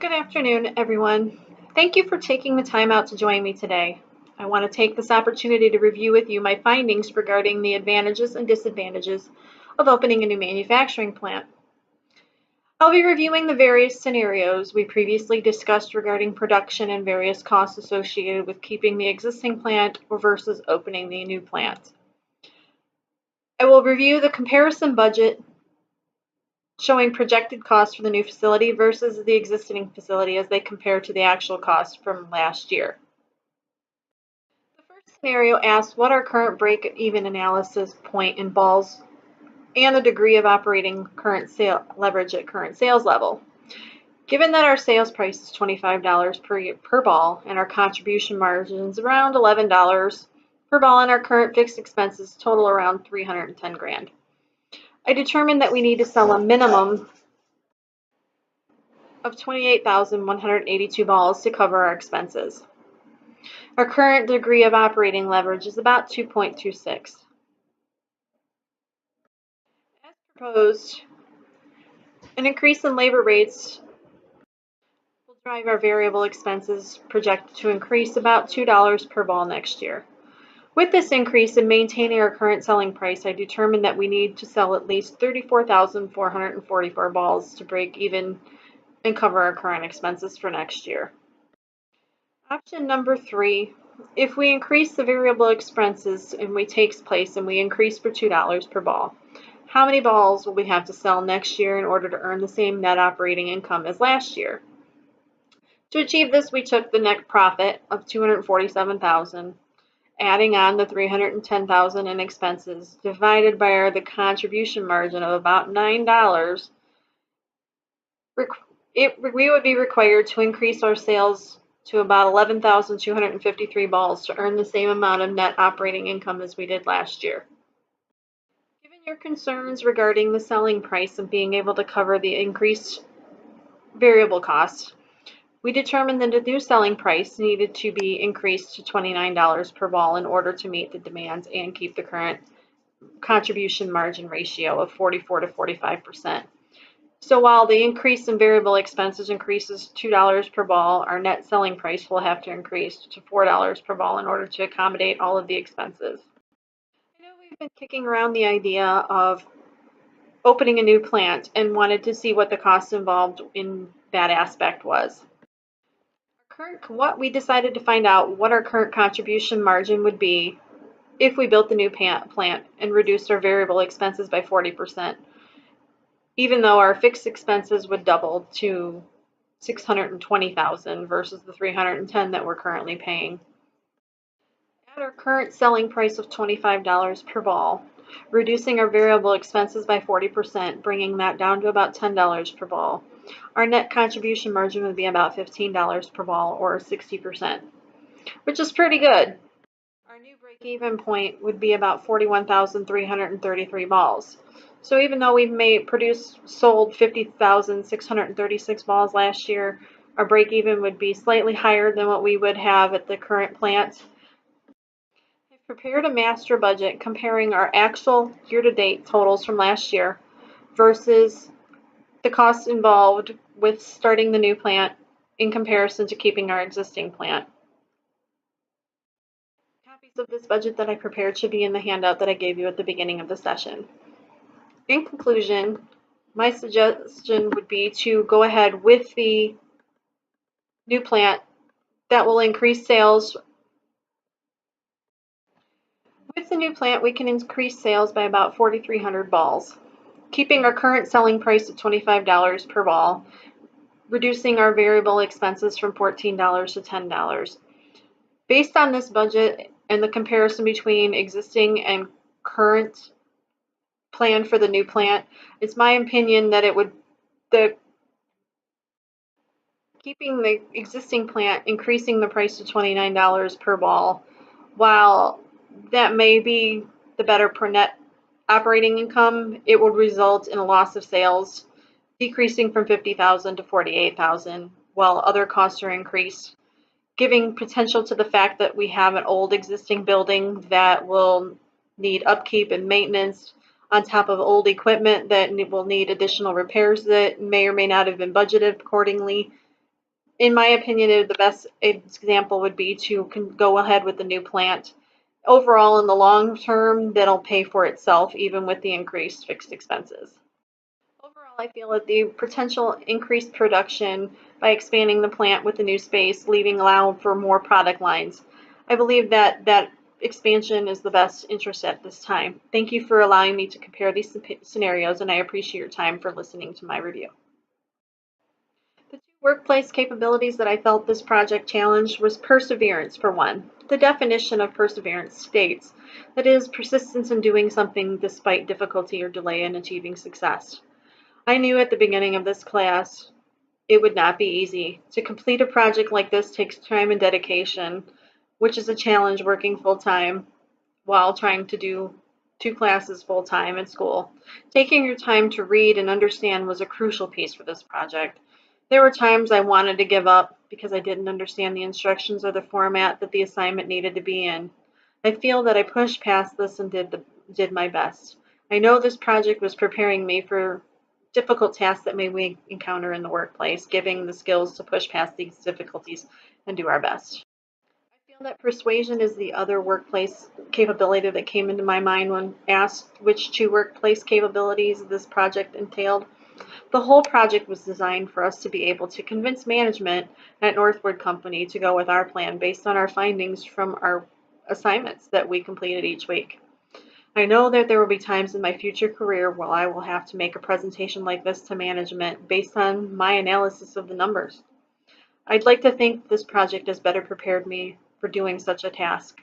Good afternoon, everyone. Thank you for taking the time out to join me today. I want to take this opportunity to review with you my findings regarding the advantages and disadvantages of opening a new manufacturing plant. I'll be reviewing the various scenarios we previously discussed regarding production and various costs associated with keeping the existing plant versus opening the new plant. I will review the comparison budget showing projected costs for the new facility versus the existing facility as they compare to the actual cost from last year. The first scenario asks what our current break-even analysis point involves and the degree of operating current leverage at current sales level. Given that our sales price is $25 per ball and our contribution margin is around $11 per ball and our current fixed expenses total around $310,000. I determined that we need to sell a minimum of 28,182 balls to cover our expenses. Our current degree of operating leverage is about 2.26. As proposed, an increase in labor rates will drive our variable expenses projected to increase about $2 per ball next year. With this increase in maintaining our current selling price, I determined that we need to sell at least 34,444 balls to break even and cover our current expenses for next year. Option number 3, if we increase the variable expenses and we takes place and we increase for $2 per ball, how many balls will we have to sell next year in order to earn the same net operating income as last year? To achieve this, we took the net profit of $247,000, adding on the $310,000 in expenses, divided by the contribution margin of about $9. We would be required to increase our sales to about 11,253 balls to earn the same amount of net operating income as we did last year. Given your concerns regarding the selling price and being able to cover the increased variable costs, we determined that the new selling price needed to be increased to $29 per ball in order to meet the demands and keep the current contribution margin ratio of 44 to 45%. So while the increase in variable expenses increases $2 per ball, our net selling price will have to increase to $4 per ball in order to accommodate all of the expenses. I know we've been kicking around the idea of opening a new plant and wanted to see what the cost involved in that aspect was. What we decided to find out what our current contribution margin would be if we built the new plant and reduced our variable expenses by 40%, even though our fixed expenses would double to $620,000 versus the $310,000 that we're currently paying. At our current selling price of $25 per ball, reducing our variable expenses by 40%, bringing that down to about $10 per ball, our net contribution margin would be about $15 per ball, or 60%, which is pretty good. Our new break-even point would be about 41,333 balls. So even though we've sold 50,636 balls last year, our break-even would be slightly higher than what we would have at the current plant. I've prepared a master budget comparing our actual year-to-date totals from last year versus the costs involved with starting the new plant in comparison to keeping our existing plant. Copies of this budget that I prepared should be in the handout that I gave you at the beginning of the session. In conclusion, my suggestion would be to go ahead with the new plant that will increase sales. With the new plant, we can increase sales by about 4,300 balls, keeping our current selling price at $25 per ball, reducing our variable expenses from $14 to $10. Based on this budget and the comparison between existing and current plan for the new plant, it's my opinion that keeping the existing plant, increasing the price to $29 per ball, while that may be the better per net operating income, it would result in a loss of sales decreasing from $50,000 to $48,000, while other costs are increased, giving potential to the fact that we have an old existing building that will need upkeep and maintenance on top of old equipment that will need additional repairs that may or may not have been budgeted accordingly, in my opinion, the best example would be to go ahead with the new plant. Overall, in the long term, that'll pay for itself, even with the increased fixed expenses. Overall, I feel that the potential increased production by expanding the plant with the new space, allow for more product lines. I believe that expansion is the best interest at this time. Thank you for allowing me to compare these scenarios, and I appreciate your time for listening to my review. The two workplace capabilities that I felt this project challenged was perseverance, for one. The definition of perseverance states that it is persistence in doing something despite difficulty or delay in achieving success. I knew at the beginning of this class it would not be easy. To complete a project like this takes time and dedication, which is a challenge working full-time while trying to do 2 classes full-time in school. Taking your time to read and understand was a crucial piece for this project. There were times I wanted to give up because I didn't understand the instructions or the format that the assignment needed to be in. I feel that I pushed past this and did my best. I know this project was preparing me for difficult tasks that we encounter in the workplace, giving the skills to push past these difficulties and do our best. I feel that persuasion is the other workplace capability that came into my mind when asked which 2 workplace capabilities this project entailed. The whole project was designed for us to be able to convince management at Northwood Company to go with our plan based on our findings from our assignments that we completed each week. I know that there will be times in my future career where I will have to make a presentation like this to management based on my analysis of the numbers. I'd like to think this project has better prepared me for doing such a task.